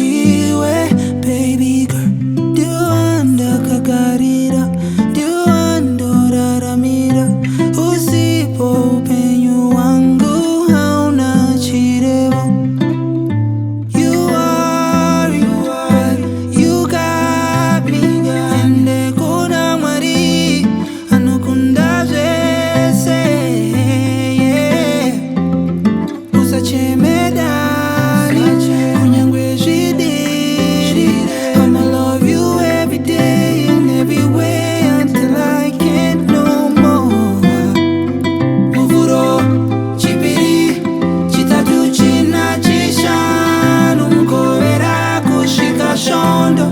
iwe, baby girl. Diwanda kakarira, diwanda raramira. Usipo upenyu wangu hauna chirebo. You got me. Ende kuna mwari, anukunda jese. Usachemedani, unyangwe jidiri. I'ma love you every day and every way until I can't no more. Muvhuro, chipiri, chitatu china chishanu. Mkovera kushika shondo.